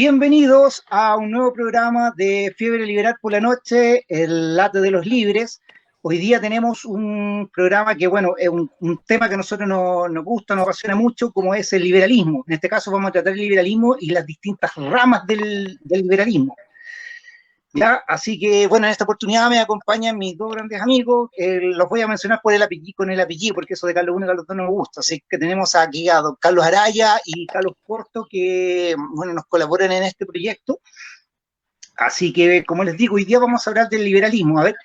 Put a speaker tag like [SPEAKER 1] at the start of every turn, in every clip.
[SPEAKER 1] Bienvenidos a un nuevo programa de Fiebre Liberal por la Noche, el Late de los Libres. Hoy día tenemos un programa que, bueno, es un tema que a nosotros nos gusta, nos apasiona mucho, como es el liberalismo. En este caso vamos a tratar el liberalismo y las distintas ramas del liberalismo. ¿Ya? Así que, bueno, en esta oportunidad me acompañan mis dos grandes amigos. Los voy a mencionar por el apellido, con el apellido, porque eso de Carlos 1 y Carlos 2 no me gusta. Así que tenemos aquí a don Carlos Araya y Carlos Porto, que, bueno, nos colaboran en este proyecto. Así que, como les digo, hoy día vamos a hablar del liberalismo. A ver,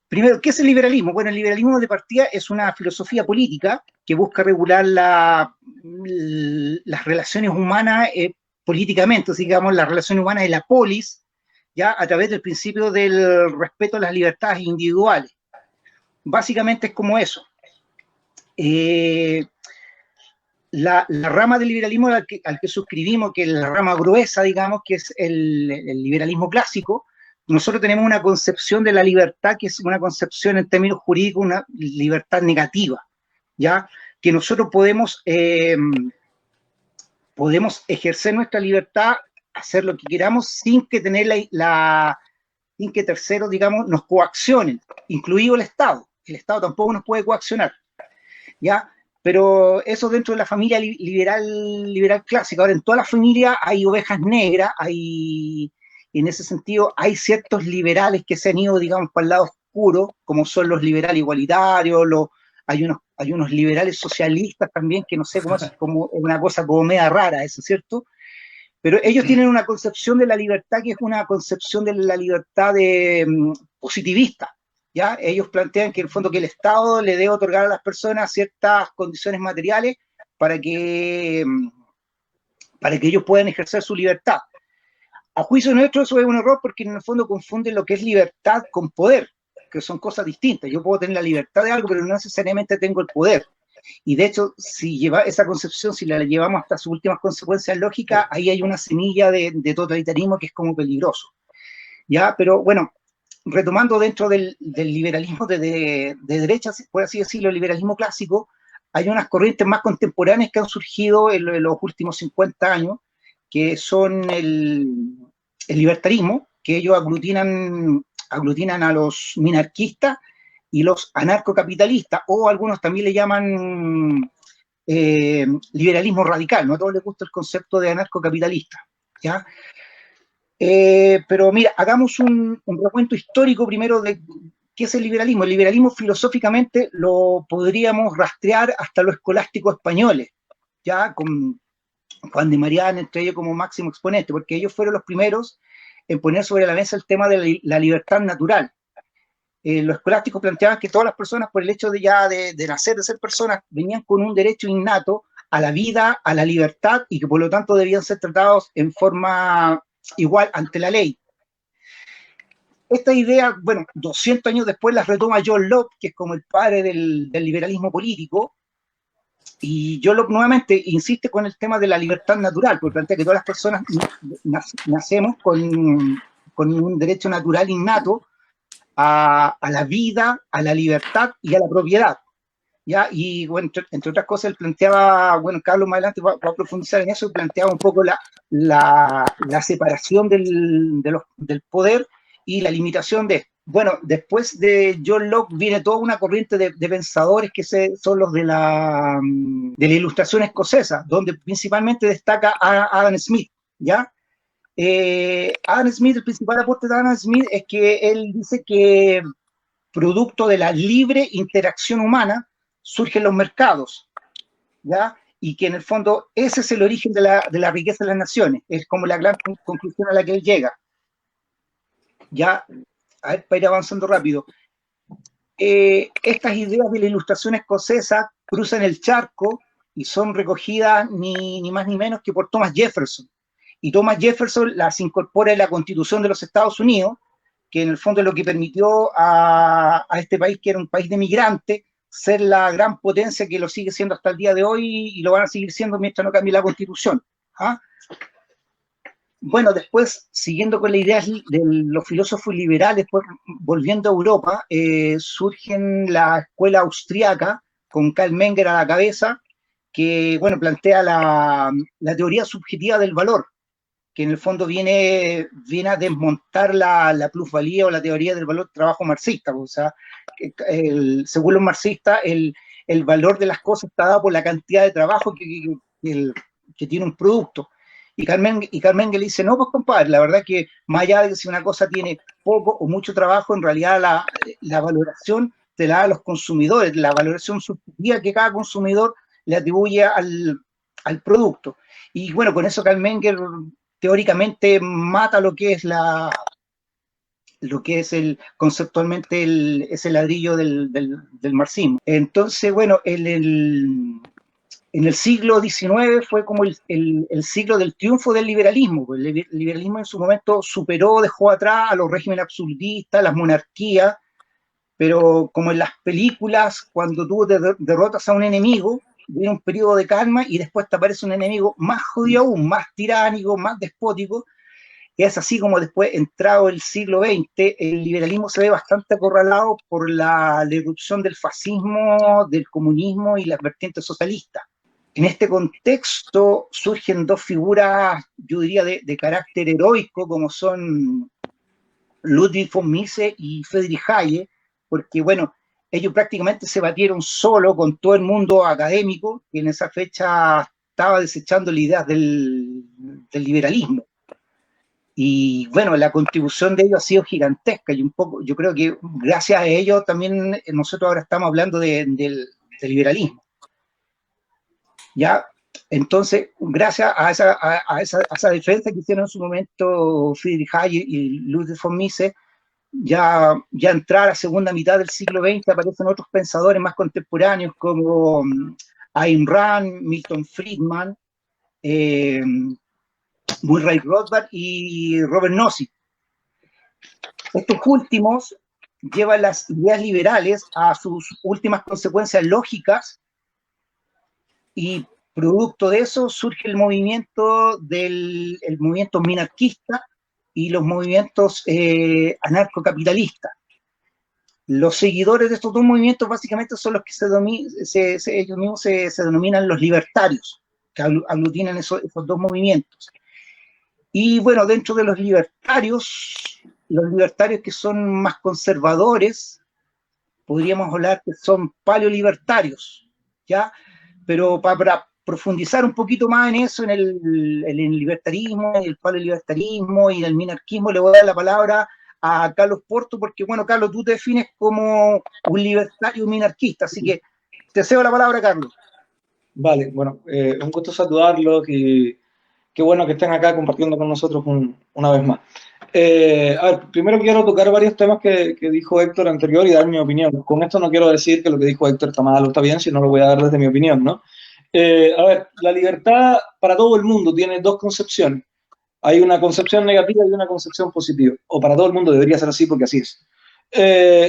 [SPEAKER 1] primero, ¿qué es el liberalismo? Bueno, el liberalismo de partida es una filosofía política que busca regular las relaciones humanas políticamente, digamos, las relaciones humanas de la polis, ya a través del principio del respeto a las libertades individuales. Básicamente es como eso. La rama del liberalismo al que suscribimos, que es la rama gruesa, digamos, que es el liberalismo clásico, nosotros tenemos una concepción de la libertad que es una concepción en términos jurídicos, una libertad negativa, ¿ya? Que nosotros podemos ejercer nuestra libertad, hacer lo que queramos sin que tener sin que terceros, digamos, nos coaccionen, incluido el Estado. El Estado tampoco nos puede coaccionar, ¿ya? Pero eso dentro de la familia liberal clásica. Ahora, en toda la familia hay ovejas negras, en ese sentido, hay ciertos liberales que se han ido, digamos, para el lado oscuro, como son los liberales igualitarios, hay unos liberales socialistas también, que no sé cómo es, como una cosa como media rara, ¿eso es cierto? Pero ellos tienen una concepción de la libertad que es una concepción de la libertad positivista, ¿ya? Ellos plantean que en el fondo que el Estado le debe otorgar a las personas ciertas condiciones materiales para que ellos puedan ejercer su libertad. A juicio nuestro eso es un error porque en el fondo confunden lo que es libertad con poder, que son cosas distintas. Yo puedo tener la libertad de algo, pero no necesariamente tengo el poder. Y de hecho, si lleva esa concepción, si la llevamos hasta sus últimas consecuencias lógicas, ahí hay una semilla de totalitarismo que es como peligroso. ¿Ya? Pero bueno, retomando dentro del liberalismo de derecha, por así decirlo, el liberalismo clásico, hay unas corrientes más contemporáneas que han surgido en los últimos 50 años, que son el libertarismo, que ellos aglutinan a los minarquistas y los anarcocapitalistas, o algunos también le llaman liberalismo radical. No a todos les gusta el concepto de anarcocapitalista, ¿ya? Pero mira, hagamos un recuento histórico primero de qué es el liberalismo. El liberalismo filosóficamente lo podríamos rastrear hasta los escolásticos españoles, ya con Juan de Mariana, entre ellos como máximo exponente, porque ellos fueron los primeros en poner sobre la mesa el tema de la libertad natural. Los escolásticos planteaban que todas las personas, por el hecho de nacer, de ser personas, venían con un derecho innato a la vida, a la libertad, y que por lo tanto debían ser tratados en forma igual ante la ley. Esta idea, bueno, 200 años después las retoma John Locke, que es como el padre del liberalismo político, y John Locke nuevamente insiste con el tema de la libertad natural, porque plantea que todas las personas nacemos con un derecho natural innato a la vida, a la libertad y a la propiedad. ¿Ya? Y bueno, entre otras cosas, él planteaba, bueno, Carlos más adelante va a profundizar en eso, planteaba un poco la separación del poder y la limitación de. Bueno, después de John Locke viene toda una corriente de pensadores que son los de la Ilustración escocesa, donde principalmente destaca a Adam Smith, ¿ya? Adam Smith, el principal aporte de Adam Smith es que él dice que producto de la libre interacción humana surgen los mercados, ¿ya? Y que en el fondo ese es el origen de la riqueza de las naciones, es como la gran conclusión a la que él llega. Ya, a ver, para ir avanzando rápido. Estas ideas de la Ilustración escocesa cruzan el charco y son recogidas ni más ni menos que por Thomas Jefferson. Y Thomas Jefferson las incorpora en la Constitución de los Estados Unidos, que en el fondo es lo que permitió a este país, que era un país de migrantes, ser la gran potencia que lo sigue siendo hasta el día de hoy y lo van a seguir siendo mientras no cambie la Constitución. ¿Ah? Bueno, después, siguiendo con la idea de los filósofos liberales, después volviendo a Europa, surgen la escuela austriaca, con Karl Menger a la cabeza, que, bueno, plantea la teoría subjetiva del valor, que en el fondo viene a desmontar la plusvalía o la teoría del valor del trabajo marxista. O sea, según los marxistas, el valor de las cosas está dado por la cantidad de trabajo que tiene un producto. Y Carmen le dice, no, pues compadre, la verdad que más allá de que si una cosa tiene poco o mucho trabajo, en realidad la valoración te la da a los consumidores, la valoración subjetiva que cada consumidor le atribuye al producto. Y bueno, con eso Carmen teóricamente mata lo que es conceptualmente ese ladrillo del marxismo. Entonces, bueno, en el siglo XIX fue como el siglo del triunfo del liberalismo. El liberalismo en su momento superó, dejó atrás a los regímenes absolutistas, las monarquías, pero como en las películas, cuando tú derrotas a un enemigo, viene un periodo de calma y después te aparece un enemigo más jodido aún, más tiránico, más despótico. Es así como después, entrado el siglo XX, el liberalismo se ve bastante acorralado por la irrupción del fascismo, del comunismo y las vertientes socialistas. En este contexto surgen dos figuras, yo diría, de carácter heroico, como son Ludwig von Mises y Friedrich Hayek, porque, bueno, ellos prácticamente se batieron solo con todo el mundo académico, que en esa fecha estaba desechando la idea del liberalismo. Y bueno, la contribución de ellos ha sido gigantesca y un poco, yo creo que gracias a ellos también nosotros ahora estamos hablando del liberalismo. ¿Ya? Entonces, gracias a esa defensa que hicieron en su momento Friedrich Hayek y Ludwig von Mises, ya entrar a la segunda mitad del siglo XX aparecen otros pensadores más contemporáneos como Ayn Rand, Milton Friedman, Murray Rothbard y Robert Nozick. Estos últimos llevan las ideas liberales a sus últimas consecuencias lógicas y producto de eso surge el movimiento movimiento minarquista y los movimientos anarcocapitalistas. Los seguidores de estos dos movimientos básicamente son los que ellos mismos se denominan los libertarios, que aglutinan esos dos movimientos. Y bueno, dentro de los libertarios que son más conservadores, podríamos hablar que son paleolibertarios, ¿ya? Pero para profundizar un poquito más en eso, en el libertarismo, en el paleolibertarismo y en el minarquismo, le voy a dar la palabra a Carlos Porto, porque bueno, Carlos, tú te defines como un libertario minarquista, así que te cedo la palabra, Carlos.
[SPEAKER 2] Vale, bueno, un gusto saludarlos y qué bueno que estén acá compartiendo con nosotros una vez más. A ver, primero quiero tocar varios temas que dijo Héctor anterior y dar mi opinión. Con esto no quiero decir que lo que dijo Héctor está mal o está bien, sino lo voy a dar desde mi opinión, ¿no? A ver, la libertad para todo el mundo tiene dos concepciones. Hay una concepción negativa y una concepción positiva. O para todo el mundo debería ser así porque así es.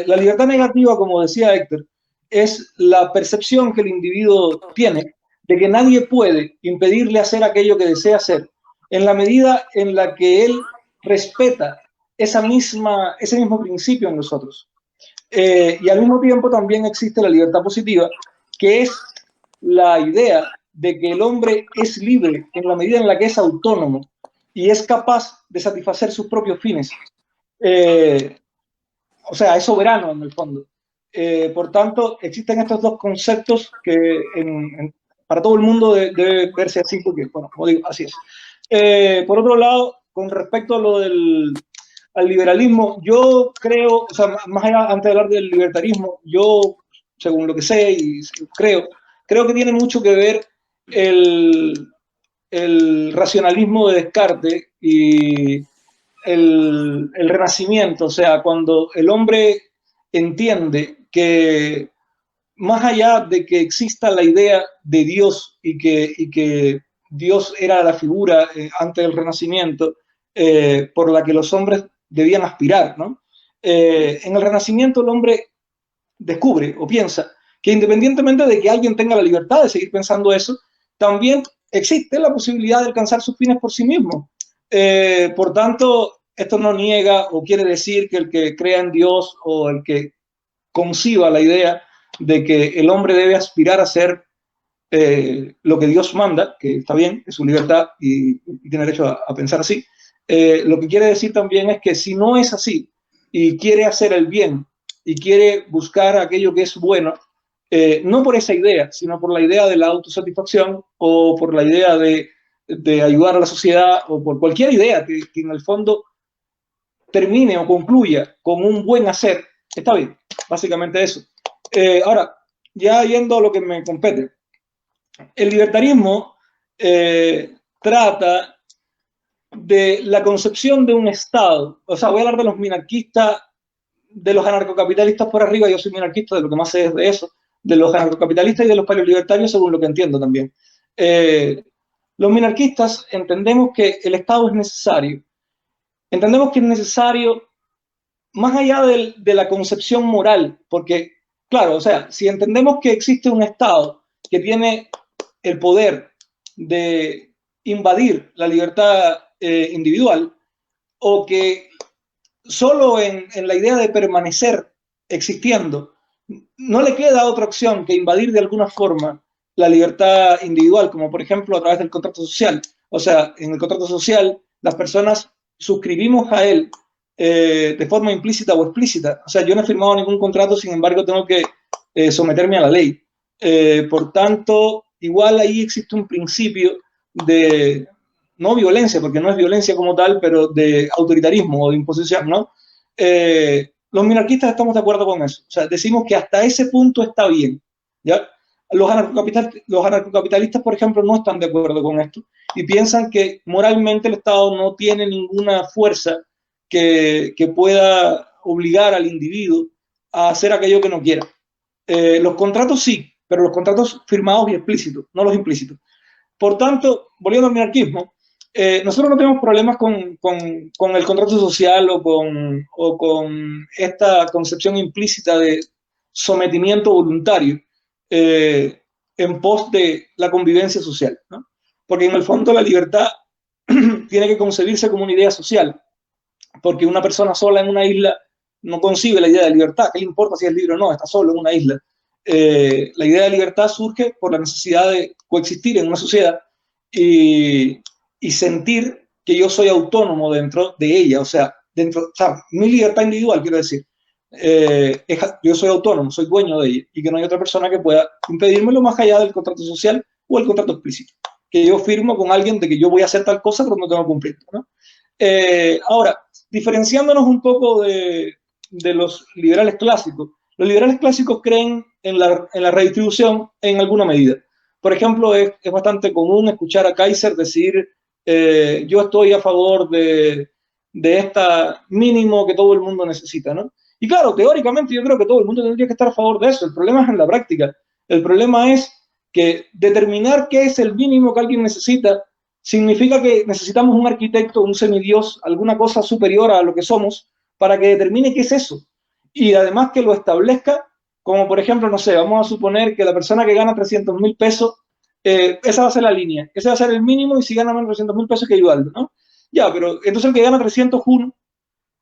[SPEAKER 2] La libertad negativa, como decía Héctor, es la percepción que el individuo tiene de que nadie puede impedirle hacer aquello que desea hacer en la medida en la que él respeta ese mismo principio en nosotros. Y al mismo tiempo también existe la libertad positiva, que es la idea de que el hombre es libre en la medida en la que es autónomo y es capaz de satisfacer sus propios fines. O sea, es soberano en el fondo. Por tanto, existen estos dos conceptos que para todo el mundo debe verse así, porque, bueno, como digo, así es. Por otro lado, con respecto a lo al liberalismo, yo creo, o sea, más allá, antes de hablar del libertarismo, yo, según lo que sé y creo que tiene mucho que ver el racionalismo de Descartes y el renacimiento, o sea, cuando el hombre entiende que más allá de que exista la idea de Dios y que Dios era la figura antes del renacimiento por la que los hombres debían aspirar, ¿no? En el renacimiento el hombre descubre o piensa que independientemente de que alguien tenga la libertad de seguir pensando eso, también existe la posibilidad de alcanzar sus fines por sí mismo. Por tanto, esto no niega o quiere decir que el que crea en Dios o el que conciba la idea de que el hombre debe aspirar a ser lo que Dios manda, que está bien, es su libertad y tiene derecho a pensar así. Lo que quiere decir también es que si no es así y quiere hacer el bien y quiere buscar aquello que es bueno, no por esa idea, sino por la idea de la autosatisfacción o por la idea de ayudar a la sociedad o por cualquier idea que en el fondo termine o concluya con un buen hacer, está bien, básicamente eso. Ahora, ya yendo a lo que me compete, el libertarismo trata de la concepción de un Estado. O sea, voy a hablar de los minarquistas, de los anarcocapitalistas por arriba, yo soy minarquista, de lo que más sé es de eso, de los anarcocapitalistas y de los paleolibertarios, según lo que entiendo también. Los minarquistas entendemos que el Estado es necesario. Entendemos que es necesario más allá de la concepción moral, porque, claro, o sea, si entendemos que existe un Estado que tiene el poder de invadir la libertad individual, o que solo en la idea de permanecer existiendo, no le queda otra opción que invadir de alguna forma la libertad individual, como por ejemplo a través del contrato social. O sea, en el contrato social las personas suscribimos a él de forma implícita o explícita. O sea, yo no he firmado ningún contrato, sin embargo tengo que someterme a la ley. Por tanto, igual ahí existe un principio de, no violencia, porque no es violencia como tal, pero de autoritarismo o de imposición, ¿no? Los minarquistas estamos de acuerdo con eso. O sea, decimos que hasta ese punto está bien, ¿ya? Los anarcocapitalistas, por ejemplo, no están de acuerdo con esto y piensan que moralmente el Estado no tiene ninguna fuerza que pueda obligar al individuo a hacer aquello que no quiera. Los contratos sí, pero los contratos firmados y explícitos, no los implícitos. Por tanto, volviendo al minarquismo, nosotros no tenemos problemas con el contrato social o con esta concepción implícita de sometimiento voluntario en pos de la convivencia social, ¿no? Porque en el fondo la libertad tiene que concebirse como una idea social, porque una persona sola en una isla no concibe la idea de libertad. ¿Qué le importa si es libre o no? Está solo en una isla. La idea de libertad surge por la necesidad de coexistir en una sociedad y sentir que yo soy autónomo dentro de ella, o sea, mi libertad individual, quiero decir, yo soy autónomo, soy dueño de ella y que no hay otra persona que pueda impedírmelo más allá del contrato social o el contrato explícito, que yo firmo con alguien de que yo voy a hacer tal cosa pero no tengo que cumplirlo, ¿no? Ahora, diferenciándonos un poco de los liberales clásicos, los liberales clásicos creen en la redistribución en alguna medida. Por ejemplo, es bastante común escuchar a Kaiser decir, yo estoy a favor de esta mínimo que todo el mundo necesita, ¿no? Y claro, teóricamente yo creo que todo el mundo tendría que estar a favor de eso. El problema es en la práctica. El problema es que determinar qué es el mínimo que alguien necesita significa que necesitamos un arquitecto, un semidios, alguna cosa superior a lo que somos, para que determine qué es eso. Y además que lo establezca, como por ejemplo, no sé, vamos a suponer que la persona que gana 300.000 pesos, esa va a ser la línea, ese va a ser el mínimo y si gana menos de 300.000 pesos hay que ayudarlo, ¿no? Ya, pero entonces el que gana 301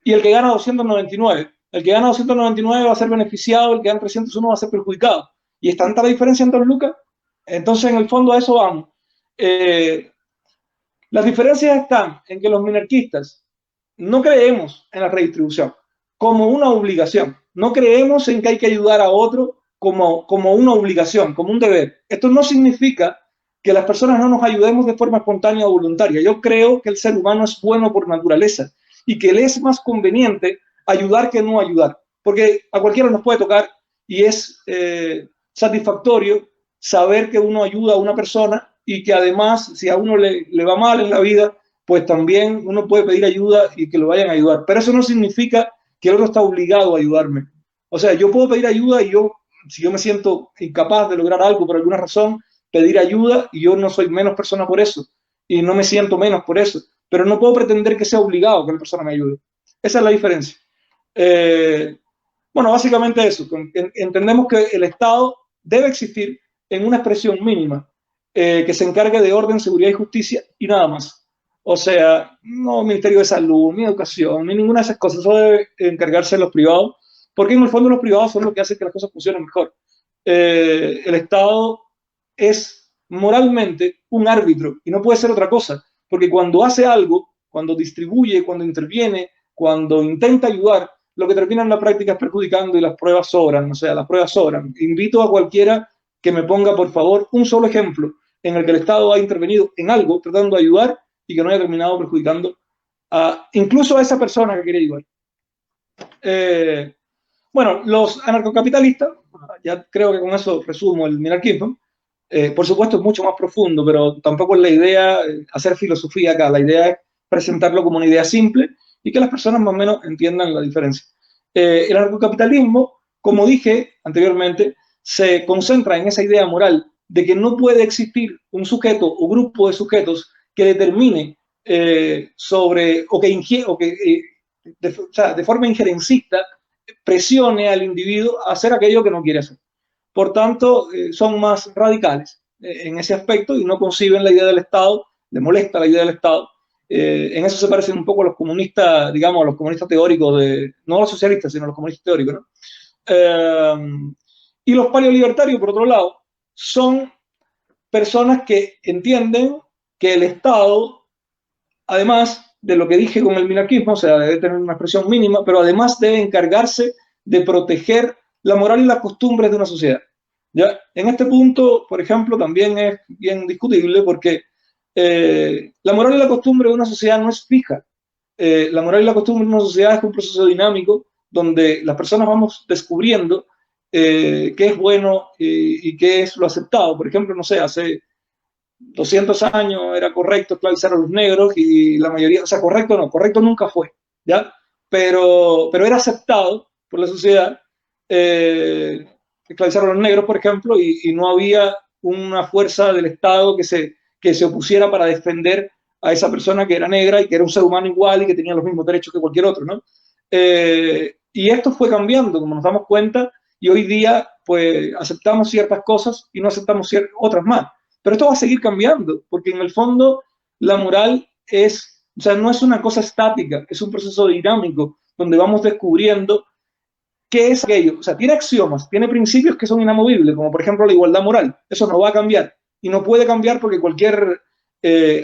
[SPEAKER 2] y el que gana 299, el que gana 299 va a ser beneficiado, el que gana 301 va a ser perjudicado. Y es tanta la diferencia entre los lucas, entonces en el fondo a eso vamos. Las diferencias están en que los minarquistas no creemos en la redistribución como una obligación. No creemos en que hay que ayudar a otro como una obligación, como un deber. Esto no significa que las personas no nos ayudemos de forma espontánea o voluntaria. Yo creo que el ser humano es bueno por naturaleza y que le es más conveniente ayudar que no ayudar. Porque a cualquiera nos puede tocar y es satisfactorio saber que uno ayuda a una persona y que además, si a uno le va mal en la vida, pues también uno puede pedir ayuda y que lo vayan a ayudar. Pero eso no significa que el otro está obligado a ayudarme. O sea, yo puedo pedir ayuda y yo, si yo me siento incapaz de lograr algo por alguna razón, pedir ayuda y yo no soy menos persona por eso y no me siento menos por eso. Pero no puedo pretender que sea obligado que la persona me ayude. Esa es la diferencia. Bueno, básicamente eso. Entendemos que el Estado debe existir en una expresión mínima que se encargue de orden, seguridad y justicia y nada más. O sea, no Ministerio de Salud, ni Educación, ni ninguna de esas cosas. Eso debe encargarse de los privados, porque en el fondo los privados son los que hacen que las cosas funcionen mejor. El Estado es moralmente un árbitro y no puede ser otra cosa, porque cuando hace algo, cuando distribuye, cuando interviene, cuando intenta ayudar, lo que termina en la práctica es perjudicando y las pruebas sobran, o sea, las pruebas sobran. Invito a cualquiera que me ponga, por favor, un solo ejemplo en el que el Estado ha intervenido en algo tratando de ayudar y que no haya terminado perjudicando incluso a esa persona que quiere ayudar. Bueno, los anarcocapitalistas, ya creo que con eso resumo el minarquismo. Por supuesto es mucho más profundo, pero tampoco es la idea hacer filosofía acá. La idea es presentarlo como una idea simple y que las personas más o menos entiendan la diferencia. El anarcocapitalismo, como dije anteriormente, se concentra en esa idea moral de que no puede existir un sujeto o grupo de sujetos que determine sobre o que de forma injerencista presione al individuo a hacer aquello que no quiere hacer. Por tanto, son más radicales en ese aspecto y no conciben la idea del Estado, les molesta la idea del Estado. En eso se parecen un poco a los comunistas, digamos, a los comunistas teóricos, no a los socialistas, sino a los comunistas teóricos, ¿no? Y los paleolibertarios, por otro lado, son personas que entienden que el Estado, además de lo que dije con el minarquismo, o sea, debe tener una expresión mínima, pero además debe encargarse de proteger la moral y las costumbres de una sociedad. ¿Ya? En este punto, por ejemplo, también es bien discutible porque la moral y la costumbre de una sociedad no es fija. La moral y la costumbre de una sociedad es un proceso dinámico donde las personas vamos descubriendo qué es bueno y qué es lo aceptado. Por ejemplo, no sé, hace 200 años era correcto esclavizar a los negros y la mayoría, o sea, correcto no, correcto nunca fue, ¿ya? Pero era aceptado por la sociedad esclavizar a los negros, por ejemplo, y no había una fuerza del Estado que se opusiera para defender a esa persona que era negra y que era un ser humano igual y que tenía los mismos derechos que cualquier otro, ¿no? Y esto fue cambiando, como nos damos cuenta, y hoy día, pues, aceptamos ciertas cosas y no aceptamos otras más. Pero esto va a seguir cambiando, porque en el fondo la moral es, o sea, no es una cosa estática, es un proceso dinámico donde vamos descubriendo qué es aquello. O sea, tiene axiomas, tiene principios que son inamovibles, como por ejemplo la igualdad moral. Eso no va a cambiar y no puede cambiar porque cualquier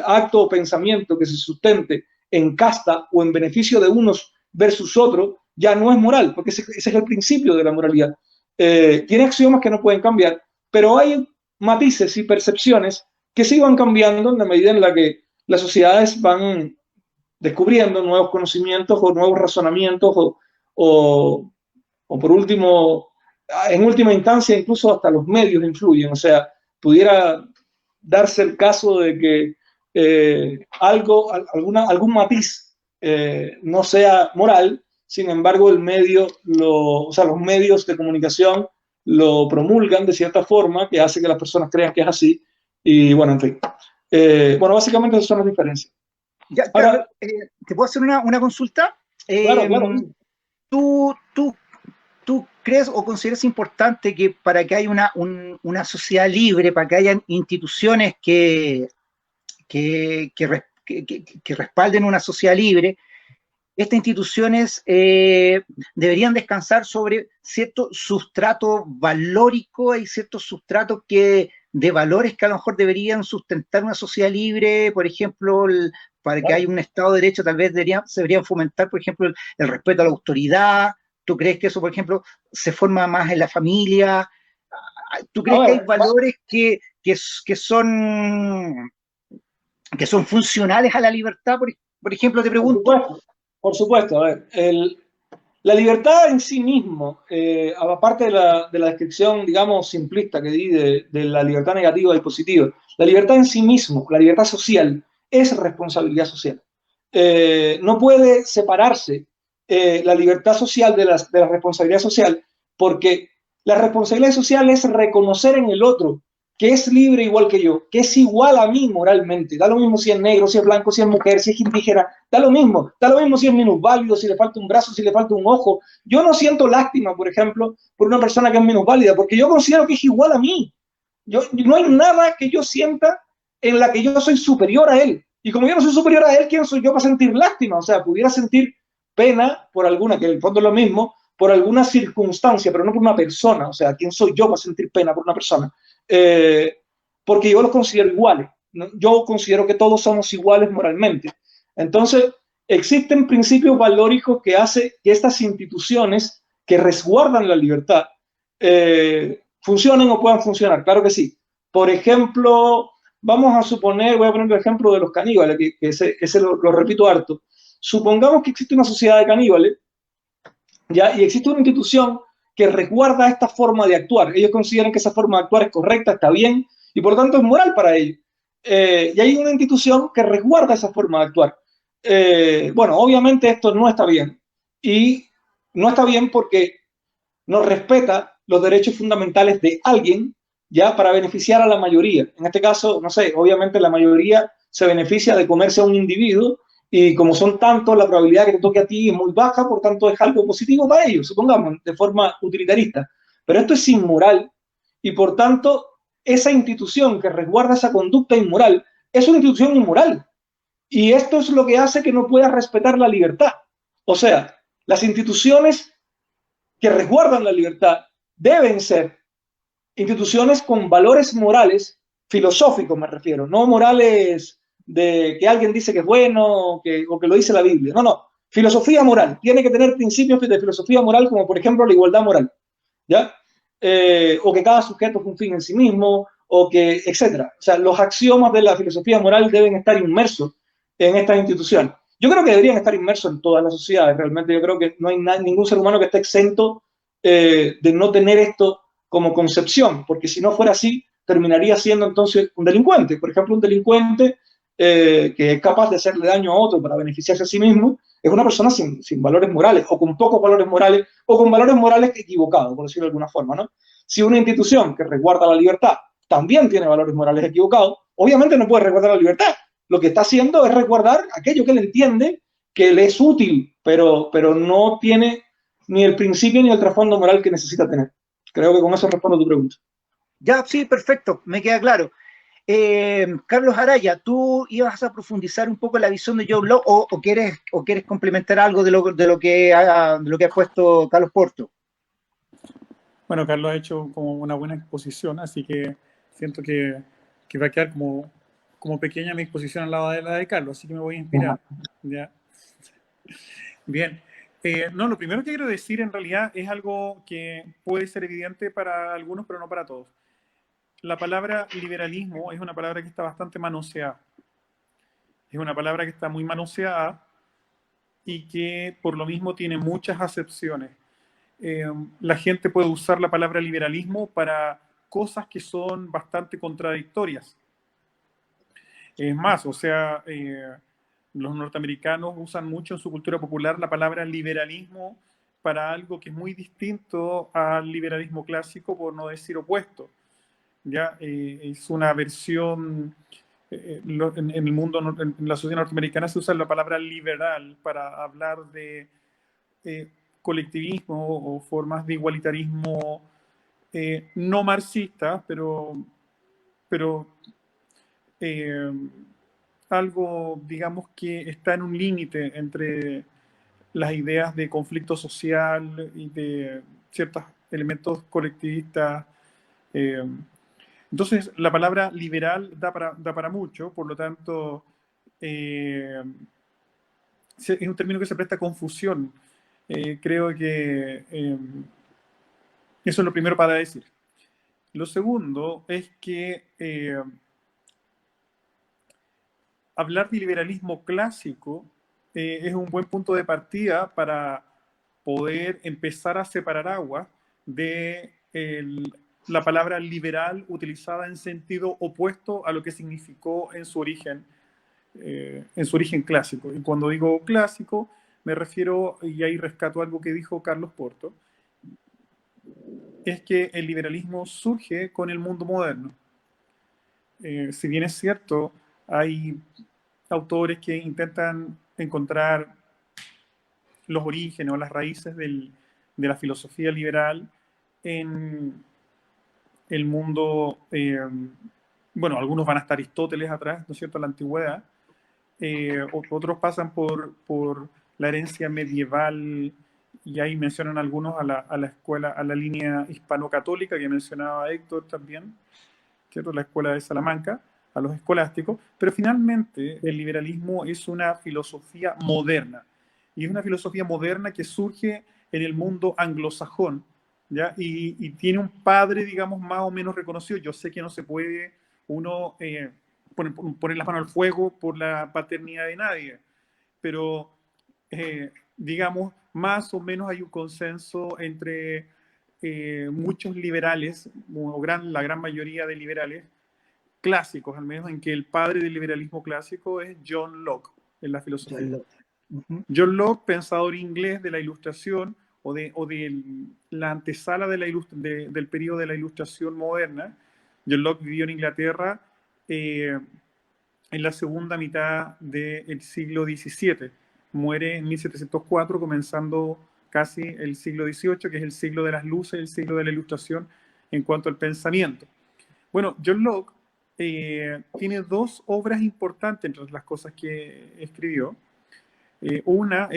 [SPEAKER 2] acto o pensamiento que se sustente en casta o en beneficio de unos versus otros ya no es moral, porque ese es el principio de la moralidad. Tiene axiomas que no pueden cambiar, pero hay matices y percepciones que sí van cambiando en la medida en la que las sociedades van descubriendo nuevos conocimientos o nuevos razonamientos o por último, en última instancia, incluso hasta los medios influyen. O sea, pudiera darse el caso de que algún matiz no sea moral, sin embargo, el medio, o sea, los medios de comunicación lo promulgan de cierta forma que hace que las personas crean que es así. Y bueno, en fin. Bueno, básicamente esas son las diferencias.
[SPEAKER 1] Ya, ahora, ¿te puedo hacer una consulta?
[SPEAKER 2] Claro, claro.
[SPEAKER 1] ¿Tú crees o consideras importante que para que haya una sociedad libre, para que haya instituciones que respalden una sociedad libre, estas instituciones deberían descansar sobre cierto sustrato valórico y ciertos sustratos de valores que a lo mejor deberían sustentar una sociedad libre? Por ejemplo, para que haya un Estado de Derecho, tal vez se deberían fomentar, por ejemplo, el respeto a la autoridad. ¿Tú crees que eso, por ejemplo, se forma más en la familia? ¿Tú crees que hay valores que son funcionales a la libertad? Por ejemplo, te pregunto.
[SPEAKER 2] Por supuesto, a ver, la libertad en sí mismo, aparte de la descripción, digamos, simplista que di de la libertad negativa y positiva, la libertad en sí mismo, la libertad social, es responsabilidad social. No puede separarse la libertad social de la responsabilidad social, porque la responsabilidad social es reconocer en el otro que es libre igual que yo, que es igual a mí moralmente. Da lo mismo si es negro, si es blanco, si es mujer, si es indígena, da lo mismo si es minusválido, si le falta un brazo, si le falta un ojo. Yo no siento lástima, por ejemplo, por una persona que es minusválida, porque yo considero que es igual a mí. No hay nada que yo sienta en la que yo soy superior a él. Y como yo no soy superior a él, ¿quién soy yo para sentir lástima? O sea, pudiera sentir pena por alguna, que en el fondo es lo mismo, por alguna circunstancia, pero no por una persona. O sea, ¿quién soy yo para sentir pena por una persona? porque yo los considero iguales. ¿No? Yo considero que todos somos iguales moralmente. Entonces, existen principios valóricos que hacen que estas instituciones que resguardan la libertad funcionen o puedan funcionar. Claro que sí. Por ejemplo, vamos a suponer, voy a poner el ejemplo de los caníbales, que ese lo repito harto. Supongamos que existe una sociedad de caníbales, ¿ya? Y existe una institución que resguarda esta forma de actuar. Ellos consideran que esa forma de actuar es correcta, está bien, y por lo tanto es moral para ellos. Y hay una institución que resguarda esa forma de actuar. Bueno, obviamente esto no está bien. Y no está bien porque no respeta los derechos fundamentales de alguien, ya, para beneficiar a la mayoría. En este caso, no sé, obviamente la mayoría se beneficia de comerse a un individuo y como son tantos, la probabilidad que te toque a ti es muy baja, por tanto es algo positivo para ellos, supongamos, de forma utilitarista. Pero esto es inmoral y por tanto esa institución que resguarda esa conducta inmoral es una institución inmoral. Y esto es lo que hace que no pueda respetar la libertad. O sea, las instituciones que resguardan la libertad deben ser instituciones con valores morales, filosóficos me refiero, no morales de que alguien dice que es bueno o que lo dice la Biblia. No, no. Filosofía moral. Tiene que tener principios de filosofía moral como por ejemplo la igualdad moral. ¿Ya? O que cada sujeto es un fin en sí mismo, o que, etcétera. O sea, los axiomas de la filosofía moral deben estar inmersos en estas instituciones. Yo creo que deberían estar inmersos en todas las sociedades. Realmente yo creo que no hay ningún ser humano que esté exento de no tener esto como concepción, porque si no fuera así, terminaría siendo entonces un delincuente. Por ejemplo, un delincuente que es capaz de hacerle daño a otro para beneficiarse a sí mismo, es una persona sin valores morales, o con pocos valores morales, o con valores morales equivocados, por decirlo de alguna forma, ¿no? Si una institución que resguarda la libertad también tiene valores morales equivocados, obviamente no puede resguardar la libertad. Lo que está haciendo es resguardar aquello que él entiende que le es útil, pero no tiene ni el principio ni el trasfondo moral que necesita tener. Creo que con eso respondo a tu pregunta.
[SPEAKER 1] Ya, sí, perfecto, me queda claro. Carlos Araya, ¿tú ibas a profundizar un poco la visión de Joe Blow o quieres complementar algo de lo que ha puesto Carlos Porto?
[SPEAKER 3] Bueno, Carlos ha hecho como una buena exposición, así que siento que va a quedar como pequeña mi exposición al lado de la de Carlos, así que me voy a inspirar. ¿Ya? Bien. No, lo primero que quiero decir en realidad es algo que puede ser evidente para algunos, pero no para todos. La palabra liberalismo es una palabra que está bastante manoseada. Es una palabra que está muy manoseada y que por lo mismo tiene muchas acepciones. La gente puede usar la palabra liberalismo para cosas que son bastante contradictorias. Es más, o sea, los norteamericanos usan mucho en su cultura popular la palabra liberalismo para algo que es muy distinto al liberalismo clásico, por no decir opuesto. ¿Ya? Es una versión, en el mundo, en la sociedad norteamericana se usa la palabra liberal para hablar de colectivismo o formas de igualitarismo no marxistas, pero algo, digamos, que está en un límite entre las ideas de conflicto social y de ciertos elementos colectivistas. Entonces, la palabra liberal da para mucho, por lo tanto, es un término que se presta a confusión. Creo que eso es lo primero para decir. Lo segundo es que hablar de liberalismo clásico es un buen punto de partida para poder empezar a separar aguas de la palabra liberal utilizada en sentido opuesto a lo que significó en su origen clásico. Y cuando digo clásico, me refiero, y ahí rescato algo que dijo Carlos Porto, es que el liberalismo surge con el mundo moderno. Si bien es cierto, hay autores que intentan encontrar los orígenes o las raíces de la filosofía liberal en el mundo, bueno, algunos van hasta Aristóteles atrás, ¿no es cierto?, la antigüedad, otros pasan por la herencia medieval, y ahí mencionan algunos a la escuela, a la línea hispano-católica que mencionaba Héctor también, ¿cierto? La escuela de Salamanca, a los escolásticos, pero finalmente el liberalismo es una filosofía moderna, y es una filosofía moderna que surge en el mundo anglosajón, ¿ya? Y tiene un padre, digamos, más o menos reconocido. Yo sé que no se puede uno poner las manos al fuego por la paternidad de nadie, pero digamos, más o menos hay un consenso entre muchos liberales, o la gran mayoría de liberales clásicos, al menos, en que el padre del liberalismo clásico es John Locke en la filosofía. John Locke, pensador inglés de la Ilustración, o de la antesala del periodo de la Ilustración moderna. John Locke vivió en Inglaterra en la segunda mitad del siglo XVII. Muere en 1704, comenzando casi el siglo XVIII, que es el siglo de las luces, el siglo de la Ilustración en cuanto al pensamiento. Bueno, John Locke tiene dos obras importantes entre las cosas que escribió. Una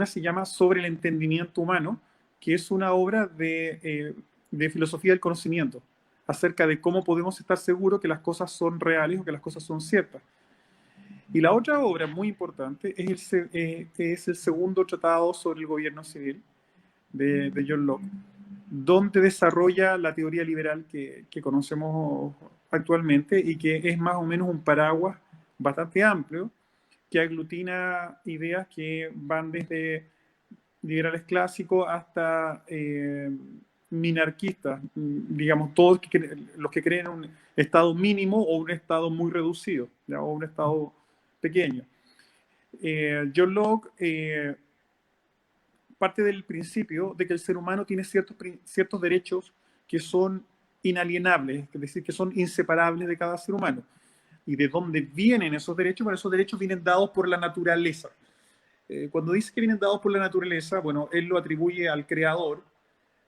[SPEAKER 3] se llama Sobre el entendimiento humano, que es una obra de filosofía del conocimiento, acerca de cómo podemos estar seguros que las cosas son reales o que las cosas son ciertas. Y la otra obra muy importante es el segundo tratado sobre el gobierno civil de John Locke, donde desarrolla la teoría liberal que conocemos actualmente, y que es más o menos un paraguas bastante amplio que aglutina ideas que van desde liberales clásicos hasta minarquistas, digamos, todos los que creen en un estado mínimo o un estado muy reducido, ¿ya? O un estado pequeño. John Locke parte del principio de que el ser humano tiene ciertos derechos que son inalienables, es decir, que son inseparables de cada ser humano. ¿Y de dónde vienen esos derechos? Bueno, esos derechos vienen dados por la naturaleza. Cuando dice que vienen dados por la naturaleza, bueno, él lo atribuye al creador.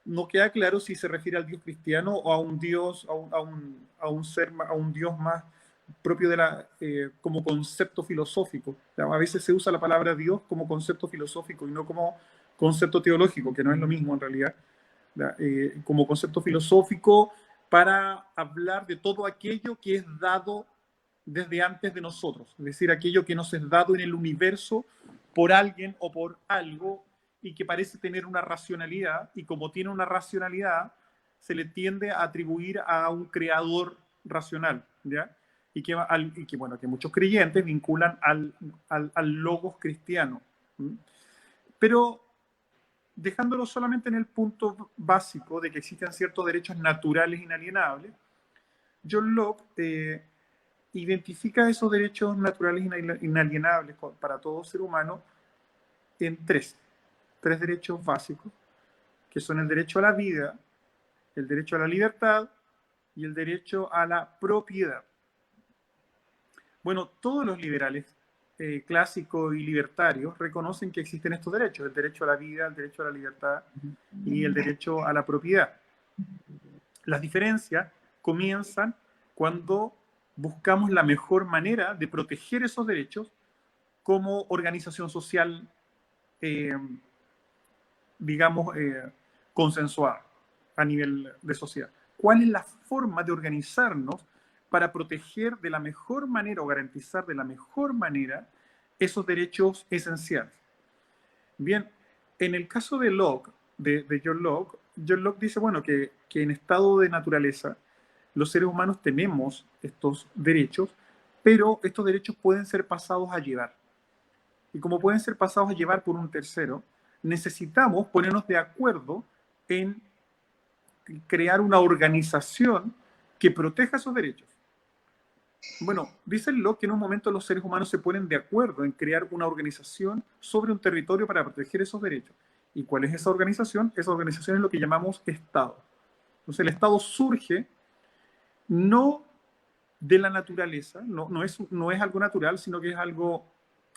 [SPEAKER 3] No queda claro si se refiere al Dios cristiano o a un Dios, a un Dios más propio como concepto filosófico. A veces se usa la palabra Dios como concepto filosófico y no como concepto teológico, que no es lo mismo en realidad. Como concepto filosófico para hablar de todo aquello que es dado desde antes de nosotros, es decir, aquello que nos es dado en el universo por alguien o por algo, y que parece tener una racionalidad, y como tiene una racionalidad, se le tiende a atribuir a un creador racional, ¿ya? Y que bueno, que muchos creyentes vinculan al logos cristiano. Pero dejándolo solamente en el punto básico de que existen ciertos derechos naturales inalienables, John Locke identifica esos derechos naturales inalienables para todo ser humano en tres derechos básicos, que son el derecho a la vida, el derecho a la libertad y el derecho a la propiedad. Bueno, todos los liberales clásicos y libertarios reconocen que existen estos derechos: el derecho a la vida, el derecho a la libertad y el derecho a la propiedad. Las diferencias comienzan cuando buscamos la mejor manera de proteger esos derechos como organización social, digamos, consensuada a nivel de sociedad. ¿Cuál es la forma de organizarnos para proteger de la mejor manera o garantizar de la mejor manera esos derechos esenciales? Bien, en el caso de Locke, de John Locke dice, bueno, que en estado de naturaleza los seres humanos tenemos estos derechos, pero estos derechos pueden ser pasados a llevar. Y como pueden ser pasados a llevar por un tercero, necesitamos ponernos de acuerdo en crear una organización que proteja esos derechos. Bueno, dice Locke que en un momento los seres humanos se ponen de acuerdo en crear una organización sobre un territorio para proteger esos derechos. ¿Y cuál es esa organización? Esa organización es lo que llamamos Estado. Entonces el Estado surge no de la naturaleza, no es algo natural, sino que es algo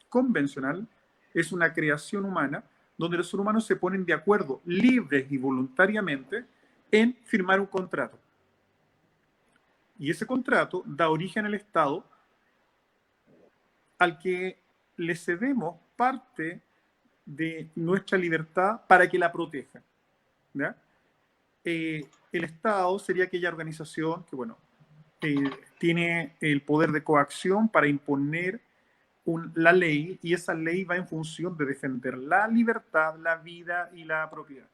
[SPEAKER 3] convencional, es una creación humana, donde los seres humanos se ponen de acuerdo libres y voluntariamente en firmar un contrato. Y ese contrato da origen al Estado, al que le cedemos parte de nuestra libertad para que la proteja, ¿ya? El Estado sería aquella organización que, bueno, tiene el poder de coacción para imponer la ley, y esa ley va en función de defender la libertad, la vida y la propiedad.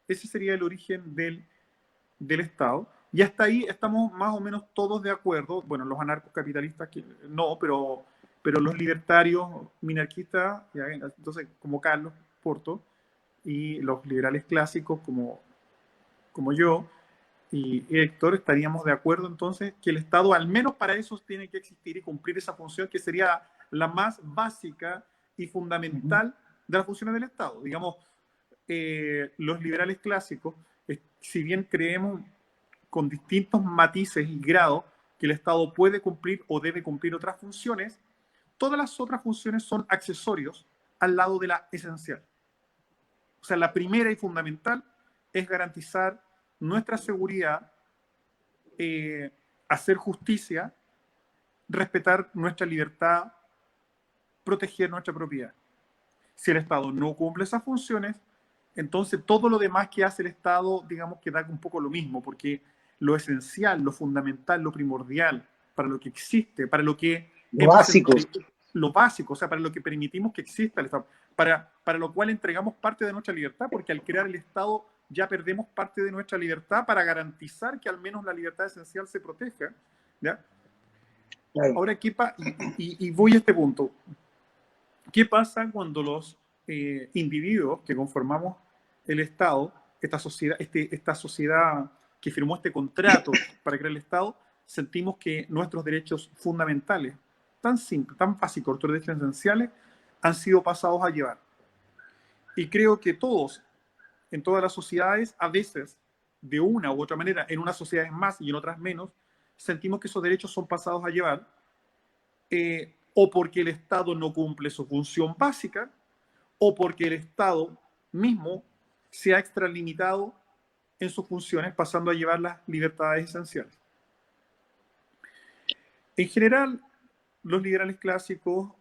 [SPEAKER 3] Ese sería el origen del Estado. Y hasta ahí estamos más o menos todos de acuerdo. Bueno, los anarcocapitalistas no, pero los libertarios minarquistas, entonces como Carlos Porto, y los liberales clásicos como yo y Héctor, estaríamos de acuerdo entonces que el Estado al menos para eso tiene que existir y cumplir esa función que sería la más básica y fundamental de las funciones del Estado. Digamos, los liberales clásicos, si bien creemos con distintos matices y grados que el Estado puede cumplir o debe cumplir otras funciones, todas las otras funciones son accesorios al lado de la esencial. O sea, la primera y fundamental es garantizar nuestra seguridad, hacer justicia, respetar nuestra libertad, proteger nuestra propiedad. Si el Estado no cumple esas funciones, entonces todo lo demás que hace el Estado, digamos que da un poco lo mismo, porque lo esencial, lo fundamental, lo primordial, para lo que existe, para lo que...
[SPEAKER 1] Lo básico.
[SPEAKER 3] Lo básico, o sea, para lo que permitimos que exista el Estado, para lo cual entregamos parte de nuestra libertad, porque al crear el Estado ya perdemos parte de nuestra libertad para garantizar que al menos la libertad esencial se proteja, ¿ya? Ahora, y voy a este punto. ¿Qué pasa cuando los individuos que conformamos el Estado, esta sociedad que firmó este contrato para crear el Estado, sentimos que nuestros derechos fundamentales, tan simples, tan básicos, nuestros derechos esenciales, han sido pasados a llevar? Y creo que todos, en todas las sociedades, a veces, de una u otra manera, en unas sociedades más y en otras menos, sentimos que esos derechos son pasados a llevar, o porque el Estado no cumple su función básica, o porque el Estado mismo se ha extralimitado en sus funciones, pasando a llevar las libertades esenciales. En general, los liberales clásicos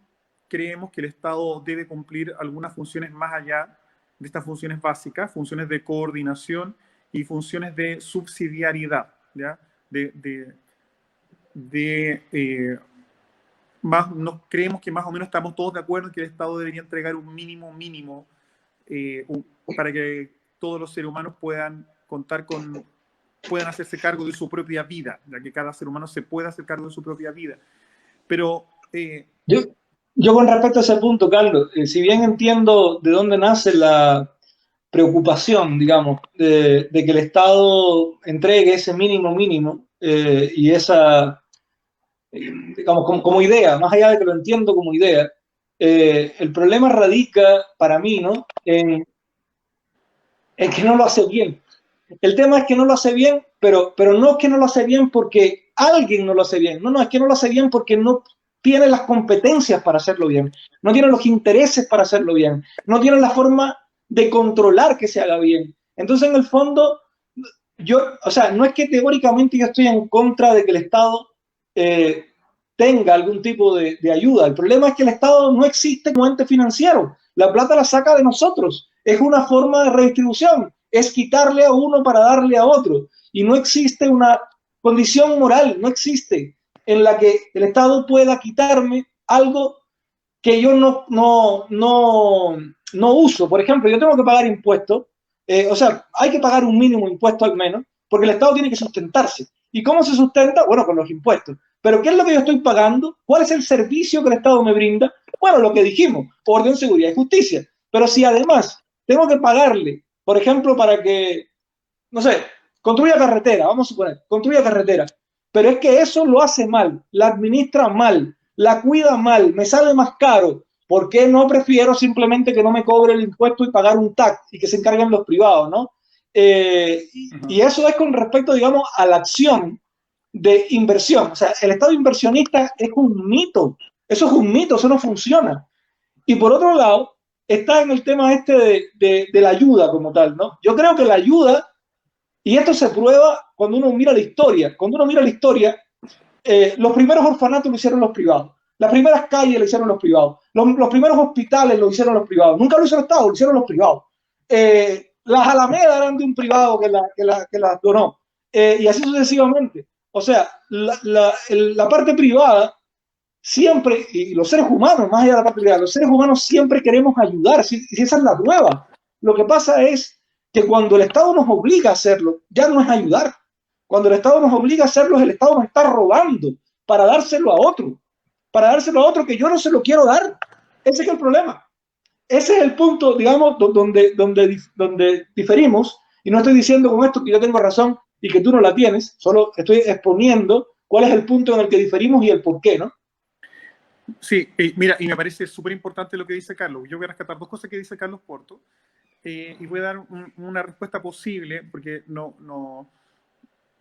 [SPEAKER 3] creemos que el Estado debe cumplir algunas funciones más allá de estas funciones básicas, funciones de coordinación y funciones de subsidiariedad, ¿ya? Creemos que más o menos estamos todos de acuerdo en que el Estado debería entregar un mínimo para que todos los seres humanos puedan hacerse cargo de su propia vida, ya que cada ser humano se puede hacer cargo de su propia vida. Pero
[SPEAKER 2] yo con respecto a ese punto, Carlos, si bien entiendo de dónde nace la preocupación, digamos, de que el Estado entregue ese mínimo y esa, digamos, como idea, más allá de que lo entiendo como idea, el problema radica para mí, ¿no?, en que no lo hace bien. El tema es que no lo hace bien, pero no es que no lo hace bien porque alguien no lo hace bien. No, es que no lo hace bien porque no tiene las competencias para hacerlo bien, no tiene los intereses para hacerlo bien, no tiene la forma de controlar que se haga bien. Entonces, en el fondo, no es que teóricamente yo estoy en contra de que el Estado tenga algún tipo de ayuda. El problema es que el Estado no existe como ente financiero. La plata la saca de nosotros. Es una forma de redistribución. Es quitarle a uno para darle a otro. Y no existe una condición moral, no existe en la que el Estado pueda quitarme algo que yo no uso. Por ejemplo, yo tengo que pagar impuestos, hay que pagar un mínimo impuesto al menos, porque el Estado tiene que sustentarse. ¿Y cómo se sustenta? Bueno, con los impuestos. ¿Pero qué es lo que yo estoy pagando? ¿Cuál es el servicio que el Estado me brinda? Bueno, lo que dijimos, orden, seguridad y justicia. Pero si además tengo que pagarle, por ejemplo, para que, no sé, construya carretera, vamos a suponer, construya carretera, pero es que eso lo hace mal, la administra mal, la cuida mal, me sale más caro. ¿Por qué no prefiero simplemente que no me cobre el impuesto y pagar un TAC y que se encarguen los privados, ¿no? Y eso es con respecto, digamos, a la acción de inversión. O sea, el Estado inversionista es un mito. Eso es un mito, eso no funciona. Y por otro lado, está en el tema este de la ayuda como tal, ¿no? Yo creo que la ayuda, y esto se prueba cuando uno mira la historia. Cuando uno mira la historia, los primeros orfanatos lo hicieron los privados. Las primeras calles lo hicieron los privados. Los primeros hospitales lo hicieron los privados. Nunca lo hizo el Estado, lo hicieron los privados. Las alamedas eran de un privado que las donó. Y así sucesivamente. O sea, la parte privada siempre, y los seres humanos, más allá de la parte privada, los seres humanos siempre queremos ayudar, si esa es la prueba. Lo que pasa es que cuando el Estado nos obliga a hacerlo, ya no es ayudar. Cuando el Estado nos obliga a hacerlo, el Estado nos está robando para dárselo a otro que yo no se lo quiero dar. Ese es el problema. Ese es el punto, digamos, donde diferimos, y no estoy diciendo con esto que yo tengo razón y que tú no la tienes, solo estoy exponiendo cuál es el punto en el que diferimos y el por qué, ¿no?
[SPEAKER 3] Sí, mira, y me parece súper importante lo que dice Carlos. Yo voy a rescatar dos cosas que dice Carlos Porto y voy a dar una respuesta posible, porque no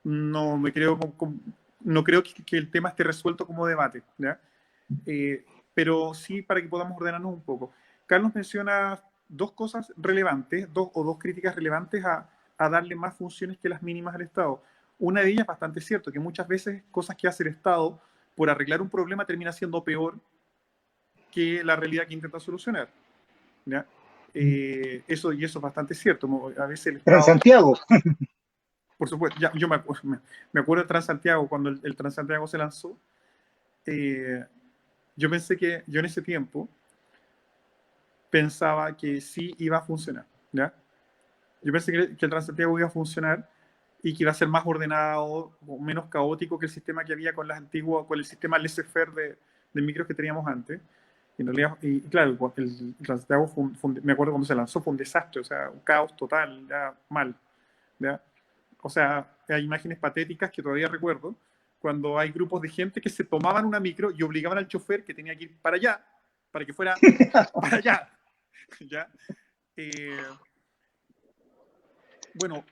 [SPEAKER 3] me creo, no creo que el tema esté resuelto como debate, ¿ya? Pero sí para que podamos ordenarnos un poco. Carlos menciona dos cosas relevantes, dos críticas relevantes a darle más funciones que las mínimas al Estado. Una de ellas es bastante cierto, que muchas veces cosas que hace el Estado por arreglar un problema termina siendo peor que la realidad que intenta solucionar, ¿ya? Eso es bastante cierto. A veces el Estado,
[SPEAKER 1] Transantiago.
[SPEAKER 3] por supuesto, ya, yo me acuerdo de Transantiago, cuando el Transantiago se lanzó. Yo pensé que, yo en ese tiempo pensaba que sí iba a funcionar, ¿ya? Yo pensé que el Transantiago iba a funcionar y que iba a ser más ordenado o menos caótico que el sistema que había con las antiguas, con el sistema laissez-faire de micros que teníamos antes. En realidad, y claro, el Transantiago me acuerdo cuando se lanzó, fue un desastre, o sea, un caos total, ya mal, ¿ya? O sea, hay imágenes patéticas que todavía recuerdo, cuando hay grupos de gente que se tomaban una micro y obligaban al chofer que tenía que ir para allá, para que fuera para allá, ¿ya? Bueno,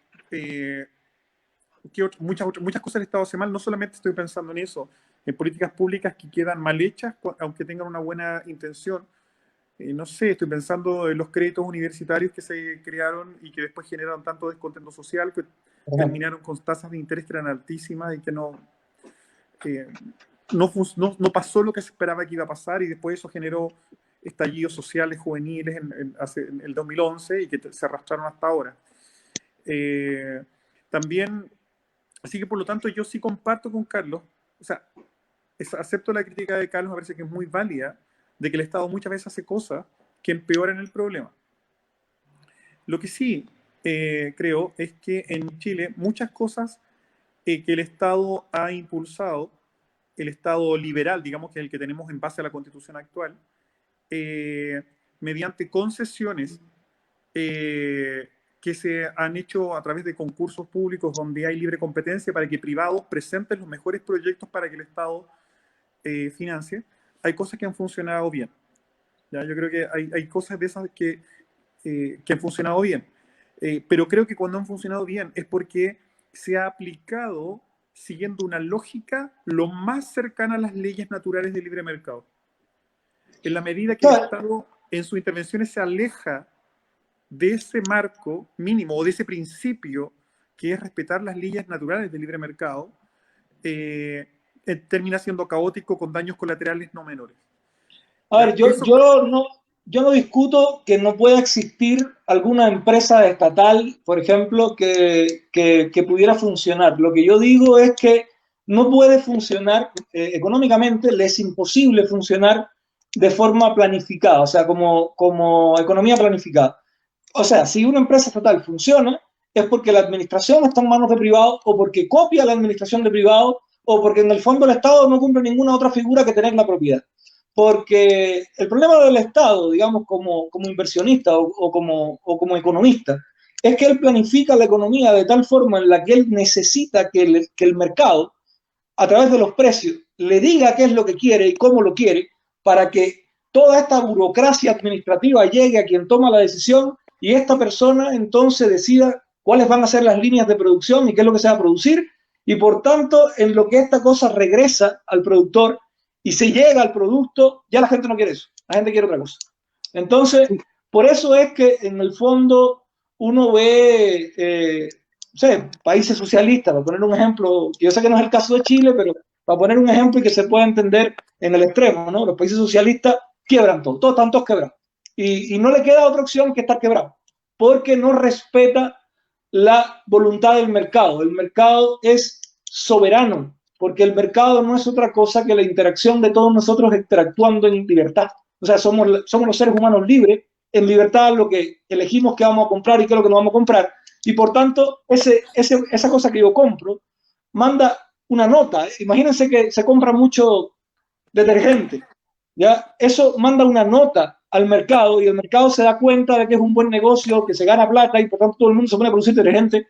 [SPEAKER 3] muchas cosas el Estado hace mal, no solamente estoy pensando en eso, en políticas públicas que quedan mal hechas, aunque tengan una buena intención. No sé, estoy pensando en los créditos universitarios que se crearon y que después generaron tanto descontento social, que terminaron con tasas de interés que eran altísimas y que no pasó lo que se esperaba que iba a pasar, y después eso generó estallidos sociales juveniles en el 2011 y que se arrastraron hasta ahora. También, así que por lo tanto yo sí comparto con Carlos, o sea, acepto la crítica de Carlos, me parece que es muy válida, de que el Estado muchas veces hace cosas que empeoran el problema. Lo que sí creo es que en Chile muchas cosas que el Estado ha impulsado, el Estado liberal, digamos, que es el que tenemos en base a la Constitución actual, mediante concesiones que se han hecho a través de concursos públicos donde hay libre competencia para que privados presenten los mejores proyectos para que el Estado financie, hay cosas que han funcionado bien. ¿Ya? Yo creo que hay cosas de esas que han funcionado bien. Pero creo que cuando han funcionado bien es porque se ha aplicado siguiendo una lógica lo más cercana a las leyes naturales del libre mercado. En la medida que el Estado en sus intervenciones se aleja de ese marco mínimo o de ese principio que es respetar las leyes naturales del libre mercado, termina siendo caótico con daños colaterales no menores.
[SPEAKER 2] A ver, yo no discuto que no pueda existir alguna empresa estatal, por ejemplo, que pudiera funcionar. Lo que yo digo es que no puede funcionar económicamente, le es imposible funcionar de forma planificada, o sea, como economía planificada. O sea, si una empresa estatal funciona, es porque la administración está en manos de privados, o porque copia la administración de privados, o porque en el fondo el Estado no cumple ninguna otra figura que tener la propiedad. Porque el problema del Estado, digamos, como inversionista o como economista, es que él planifica la economía de tal forma en la que él necesita que el mercado, a través de los precios, le diga qué es lo que quiere y cómo lo quiere, para que toda esta burocracia administrativa llegue a quien toma la decisión y esta persona entonces decida cuáles van a ser las líneas de producción y qué es lo que se va a producir, y por tanto, en lo que esta cosa regresa al productor y se llega al producto, ya la gente no quiere eso, la gente quiere otra cosa. Entonces, por eso es que en el fondo uno ve, no sé, países socialistas, para poner un ejemplo, yo sé que no es el caso de Chile, pero para poner un ejemplo y que se pueda entender en el extremo, ¿no? Los países socialistas quiebran todo, todos están todos quebrados. Y no le queda otra opción que estar quebrado, porque no respeta la voluntad del mercado. El mercado es soberano, porque el mercado no es otra cosa que la interacción de todos nosotros interactuando en libertad. O sea, somos los seres humanos libres, en libertad lo que elegimos que vamos a comprar y qué es lo que no vamos a comprar. Y por tanto, esa cosa que yo compro manda una nota. Imagínense que se compra mucho detergente, ¿ya? Eso manda una nota al mercado y el mercado se da cuenta de que es un buen negocio, que se gana plata y por tanto todo el mundo se pone a producir detergente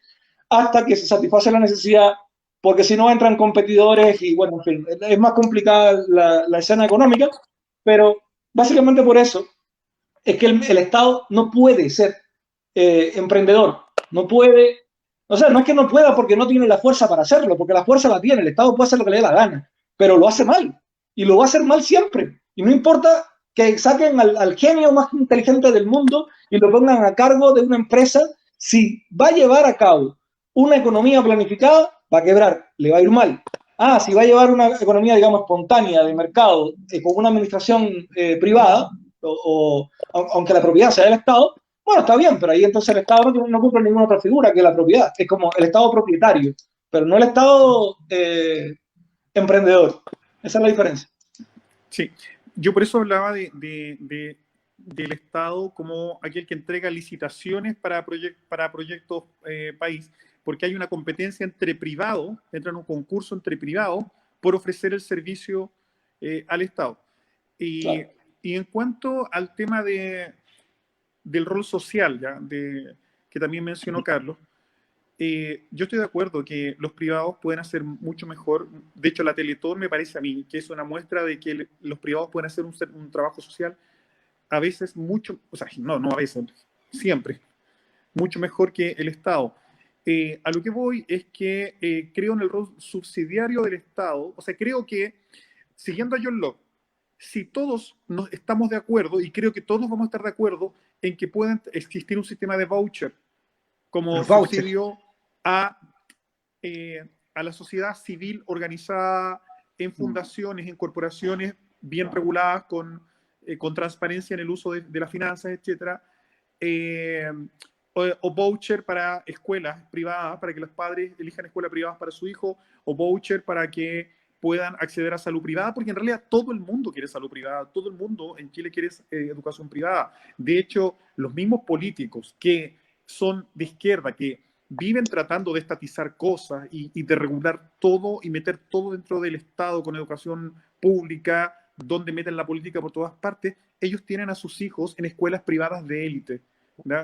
[SPEAKER 2] hasta que se satisface la necesidad, porque si no entran competidores y bueno, en fin, es más complicada la escena económica, pero básicamente por eso es que el Estado no puede ser emprendedor, no puede, o sea, no es que no pueda porque no tiene la fuerza para hacerlo, porque la fuerza la tiene, el Estado puede hacer lo que le dé la gana, pero lo hace mal, y lo va a hacer mal siempre, y no importa que saquen al genio más inteligente del mundo y lo pongan a cargo de una empresa, si va a llevar a cabo una economía planificada, va a quebrar, le va a ir mal. Ah, si va a llevar una economía, digamos, espontánea, de mercado, con una administración privada, aunque la propiedad sea del Estado, bueno, está bien, pero ahí entonces el Estado no cumple ninguna otra figura que la propiedad. Es como el Estado propietario, pero no el Estado emprendedor. Esa es la diferencia.
[SPEAKER 3] Sí, yo por eso hablaba del Estado como aquel que entrega licitaciones para proyectos país, porque hay una competencia entre privados, entra en un concurso entre privados por ofrecer el servicio al Estado.
[SPEAKER 2] Claro.
[SPEAKER 3] Y en cuanto al tema del rol social, ¿ya? Que también mencionó Carlos, yo estoy de acuerdo que los privados pueden hacer mucho mejor. De hecho, la Teletón me parece a mí que es una muestra de que los privados pueden hacer un trabajo social a veces mucho, o sea, no a veces, siempre, mucho mejor que el Estado. A lo que voy es que creo en el rol subsidiario del Estado, o sea, creo que, siguiendo a John Locke, si todos estamos de acuerdo, y creo que todos vamos a estar de acuerdo en que pueden existir un sistema de voucher como subsidio a la sociedad civil organizada en fundaciones, en corporaciones bien reguladas, con transparencia en el uso de las finanzas, etc. O voucher para escuelas privadas, para que los padres elijan escuelas privadas para su hijo, o voucher para que puedan acceder a salud privada, porque en realidad todo el mundo quiere salud privada, todo el mundo en Chile quiere educación privada. De hecho, los mismos políticos que son de izquierda, que viven tratando de estatizar cosas y de regular todo y meter todo dentro del Estado con educación pública, donde meten la política por todas partes, ellos tienen a sus hijos en escuelas privadas de élite.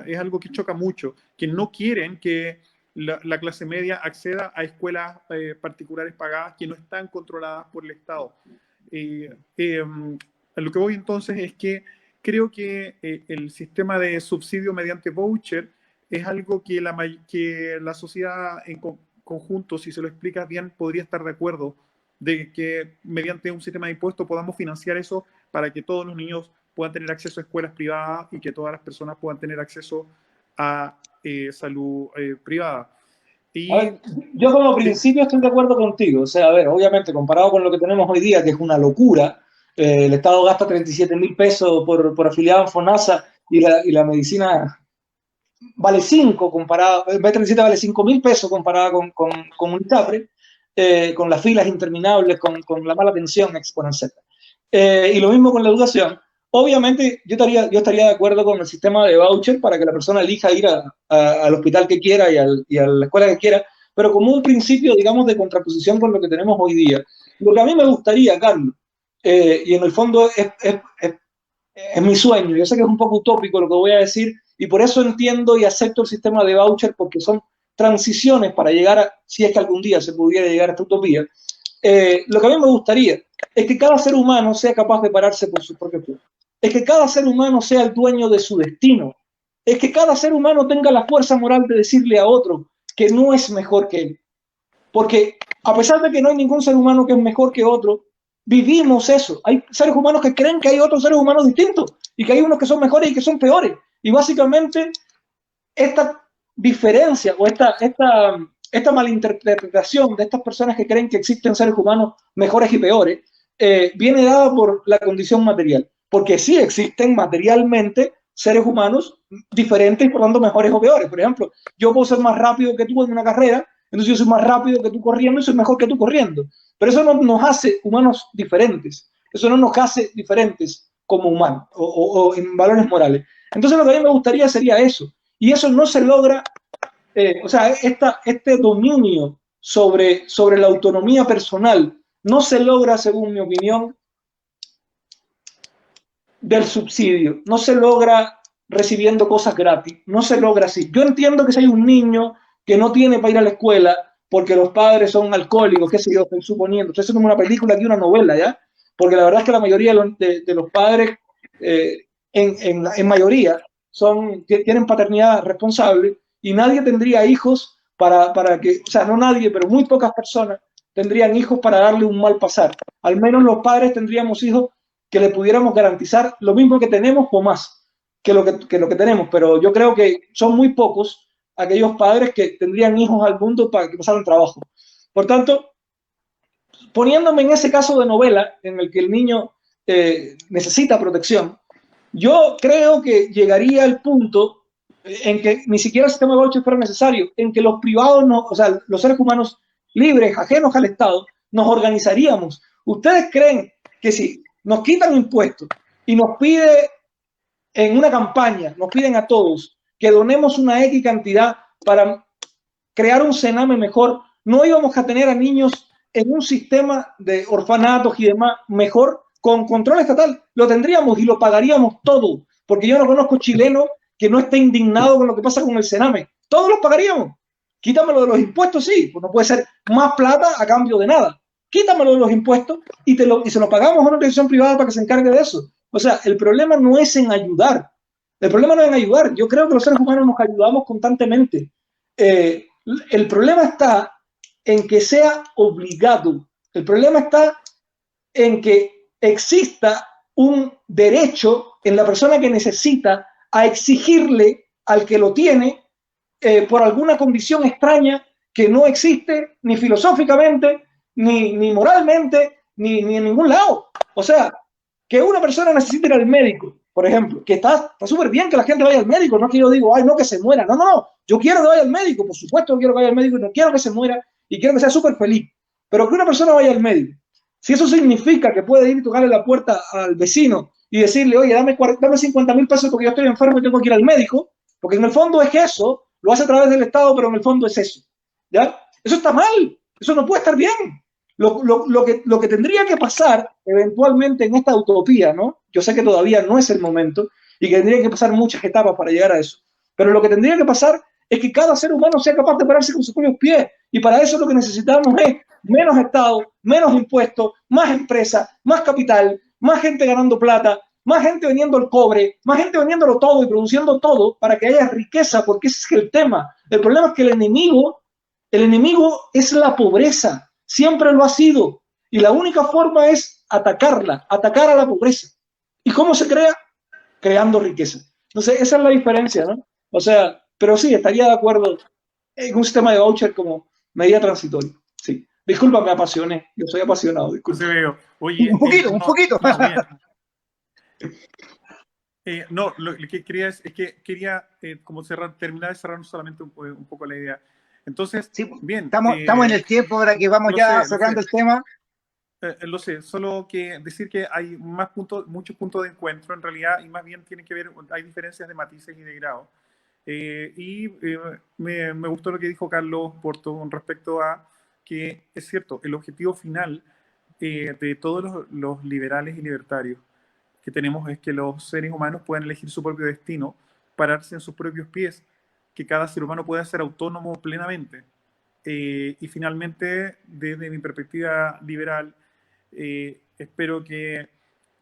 [SPEAKER 3] Es algo que choca mucho, que no quieren que la clase media acceda a escuelas particulares pagadas que no están controladas por el Estado. A lo que voy entonces es que creo que el sistema de subsidio mediante voucher es algo que la sociedad en conjunto, si se lo explicas bien, podría estar de acuerdo de que mediante un sistema de impuestos podamos financiar eso para que todos los niños puedan tener acceso a escuelas privadas y que todas las personas puedan tener acceso a salud privada.
[SPEAKER 2] A ver, yo como principio estoy de acuerdo contigo. O sea, a ver, obviamente comparado con lo que tenemos hoy día, que es una locura, el Estado gasta 37.000 pesos por afiliado en FONASA y la medicina vale 5 comparado, en vez de 37 vale 5.000 pesos comparada con un ISAPRE, con las filas interminables, con la mala atención exponencial. Y lo mismo con la educación. Obviamente yo estaría de acuerdo con el sistema de voucher para que la persona elija ir al hospital que quiera y a la escuela que quiera, pero como un principio, digamos, de contraposición con lo que tenemos hoy día. Lo que a mí me gustaría, Carlos, y en el fondo es mi sueño, yo sé que es un poco utópico lo que voy a decir, y por eso entiendo y acepto el sistema de voucher, porque son transiciones para llegar a, si es que algún día se pudiera llegar a esta utopía. Lo que a mí me gustaría es que cada ser humano sea capaz de pararse por sus propios pies. Es que cada ser humano sea el dueño de su destino. Es que cada ser humano tenga la fuerza moral de decirle a otro que no es mejor que él. Porque a pesar de que no hay ningún ser humano que es mejor que otro, vivimos eso. Hay seres humanos que creen que hay otros seres humanos distintos y que hay unos que son mejores y que son peores. Y básicamente esta diferencia o esta malinterpretación de estas personas que creen que existen seres humanos mejores y peores viene dada por la condición material. Porque sí existen materialmente seres humanos diferentes y por tanto mejores o peores. Por ejemplo, yo puedo ser más rápido que tú en una carrera entonces yo soy más rápido que tú corriendo y soy mejor que tú corriendo. Pero eso no nos hace humanos diferentes, eso no nos hace diferentes como humanos o en valores morales. Entonces lo que a mí me gustaría sería eso, y eso no se logra, o sea, este dominio sobre la autonomía personal no se logra, según mi opinión, del subsidio, no se logra recibiendo cosas gratis, no se logra así. Yo entiendo que si hay un niño que no tiene para ir a la escuela porque los padres son alcohólicos, qué sé yo, estoy suponiendo, entonces es como una película aquí, una novela, ¿ya? Porque la verdad es que la mayoría de los padres, en mayoría, tienen paternidad responsable y nadie tendría hijos para que, o sea, no nadie, pero muy pocas personas tendrían hijos para darle un mal pasar. Al menos los padres tendríamos hijos que le pudiéramos garantizar lo mismo que tenemos o más que lo que tenemos, pero yo creo que son muy pocos aquellos padres que tendrían hijos al mundo para que pasaran trabajo. Por tanto, poniéndome en ese caso de novela en el que el niño necesita protección, yo creo que llegaría al punto en que ni siquiera el sistema de voucher fuera necesario, en que los privados, no, o sea, los seres humanos libres, ajenos al Estado, nos organizaríamos. ¿Ustedes creen que si nos quitan impuestos y nos pide en una campaña, nos piden a todos que donemos una X cantidad para crear un cename mejor, no íbamos a tener a niños en un sistema de orfanatos y demás mejor con control estatal? Lo tendríamos y lo pagaríamos todo, porque yo no conozco chileno que no esté indignado con lo que pasa con el cename. Todos los pagaríamos. Quítamelo de los impuestos, sí, pues no puede ser más plata a cambio de nada. Quítamelo de los impuestos y se lo pagamos a una organización privada para que se encargue de eso. O sea, el problema no es en ayudar. El problema no es en ayudar. Yo creo que los seres humanos nos ayudamos constantemente. El problema está en que sea obligado. El problema está en que exista un derecho en la persona que necesita a exigirle al que lo tiene por alguna condición extraña que no existe ni filosóficamente, ni moralmente, ni en ningún lado. O sea, que una persona necesite ir al médico, por ejemplo, que está súper bien que la gente vaya al médico, no que yo digo, ay, no, que se muera. No, no, no. Yo quiero que vaya al médico, por supuesto que quiero que vaya al médico y no quiero que se muera y quiero que sea súper feliz. Pero que una persona vaya al médico, si eso significa que puede ir y tocarle la puerta al vecino y decirle, oye, dame 50.000 pesos porque yo estoy enfermo y tengo que ir al médico, porque en el fondo es que eso, lo hace a través del Estado, pero en el fondo es eso. ¿Ya? Eso está mal, eso no puede estar bien. Lo que tendría que pasar eventualmente en esta utopía, ¿no? Yo sé que todavía no es el momento y que tendría que pasar muchas etapas para llegar a eso, pero lo que tendría que pasar es que cada ser humano sea capaz de pararse con sus propios pies, y para eso lo que necesitamos es menos Estado, menos impuestos, más empresas, más capital, más gente ganando plata, más gente vendiendo el cobre, más gente vendiéndolo todo y produciendo todo para que haya riqueza, porque ese es el tema. El problema es que el enemigo es la pobreza, siempre lo ha sido, y la única forma es atacarla, atacar a la pobreza. ¿Y cómo se crea? Creando riqueza. Entonces, esa es la diferencia, ¿no? O sea, pero sí, estaría de acuerdo en un sistema de voucher como medida transitoria. Sí. Disculpa, me apasioné. Yo soy apasionado, disculpa.
[SPEAKER 3] No se veo. Oye,
[SPEAKER 1] un poquito, un poquito.
[SPEAKER 3] No, bien. No, lo que quería es que quería como terminar de cerrar solamente un poco la idea. Entonces,
[SPEAKER 1] sí,
[SPEAKER 3] bien.
[SPEAKER 1] Estamos en el tiempo ahora que vamos ya cerrando el tema.
[SPEAKER 3] Lo sé, solo que decir que hay muchos puntos de encuentro en realidad, y más bien tienen que ver, hay diferencias de matices y de grado. Me gustó lo que dijo Carlos Porto con respecto a que es cierto, el objetivo final de todos los liberales y libertarios que tenemos es que los seres humanos puedan elegir su propio destino, pararse en sus propios pies, que cada ser humano pueda ser autónomo plenamente. Y finalmente, desde mi perspectiva liberal, espero que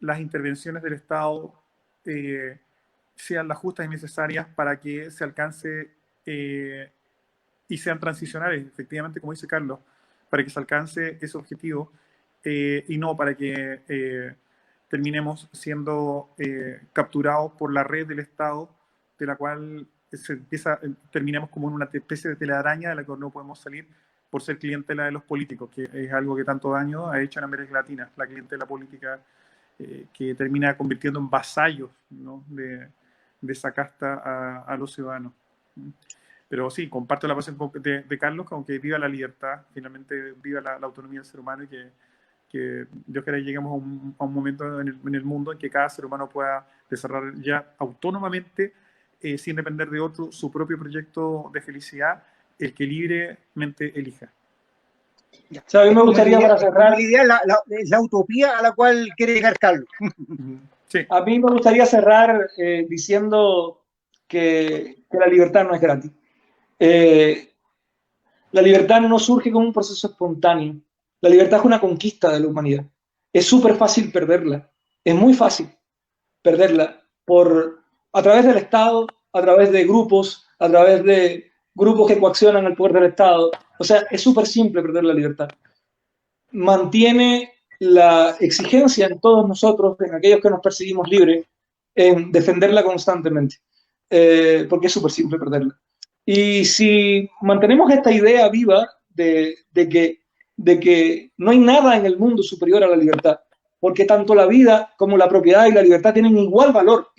[SPEAKER 3] las intervenciones del Estado sean las justas y necesarias para que se alcance y sean transicionales, efectivamente, como dice Carlos, para que se alcance ese objetivo y no para que terminemos siendo capturados por la red del Estado, de la cual terminemos como en una especie de telaraña de la que no podemos salir por ser clientela de los políticos, que es algo que tanto daño ha hecho en América Latina, la clientela política que termina convirtiendo en vasallos, ¿no?, de esa casta a los ciudadanos. Pero sí, comparto la pasión de Carlos, aunque viva la libertad, finalmente viva la autonomía del ser humano, y que Dios quiera lleguemos a un momento en el mundo en que cada ser humano pueda desarrollar ya autónomamente, sin depender de otro, su propio proyecto de felicidad, el que libremente elija.
[SPEAKER 2] O sea, a mí me gustaría, para cerrar,
[SPEAKER 1] la idea, la utopía a la cual quiere llegar Carlos.
[SPEAKER 3] Sí.
[SPEAKER 2] A mí me gustaría cerrar diciendo que la libertad no es gratis. La libertad no surge como un proceso espontáneo. La libertad es una conquista de la humanidad. Es súper fácil perderla. Es muy fácil perderla a través del Estado, a través de grupos que coaccionan el poder del Estado. O sea, es súper simple perder la libertad. Mantiene la exigencia en todos nosotros, en aquellos que nos percibimos libres, en defenderla constantemente, porque es súper simple perderla. Y si mantenemos esta idea viva de que no hay nada en el mundo superior a la libertad, porque tanto la vida como la propiedad y la libertad tienen igual valor,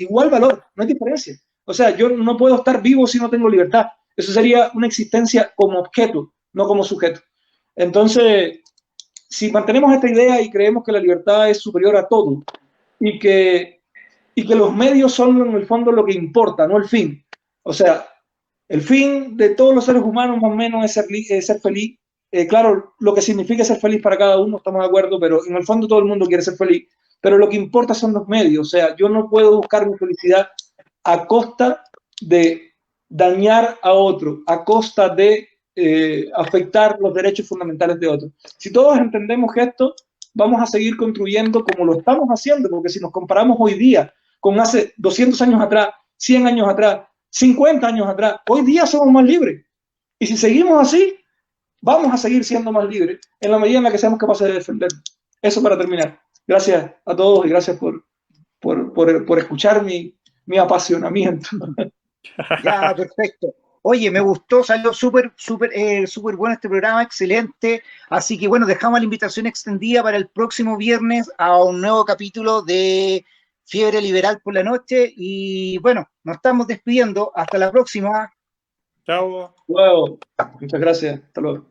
[SPEAKER 2] no hay diferencia. O sea, yo no puedo estar vivo si no tengo libertad. Eso sería una existencia como objeto, no como sujeto. Entonces, si mantenemos esta idea y creemos que la libertad es superior a todo y que los medios son en el fondo lo que importa, no el fin. O sea, el fin de todos los seres humanos más o menos es ser feliz. Claro, lo que significa ser feliz para cada uno, estamos de acuerdo, pero en el fondo todo el mundo quiere ser feliz. Pero lo que importa son los medios. O sea, yo no puedo buscar mi felicidad a costa de dañar a otro, a costa de afectar los derechos fundamentales de otros. Si todos entendemos esto, vamos a seguir construyendo como lo estamos haciendo, porque si nos comparamos hoy día con hace 200 años atrás, 100 años atrás, 50 años atrás, hoy día somos más libres. Y si seguimos así, vamos a seguir siendo más libres en la medida en la que seamos capaces de defender. Eso para terminar. Gracias a todos y gracias por escuchar mi apasionamiento.
[SPEAKER 1] Ya, perfecto. Oye, me gustó, salió súper bueno este programa, excelente. Así que bueno, dejamos la invitación extendida para el próximo viernes a un nuevo capítulo de Fiebre Liberal por la Noche. Y bueno, nos estamos despidiendo. Hasta la próxima.
[SPEAKER 3] Chao.
[SPEAKER 2] Wow. Muchas gracias. Hasta luego.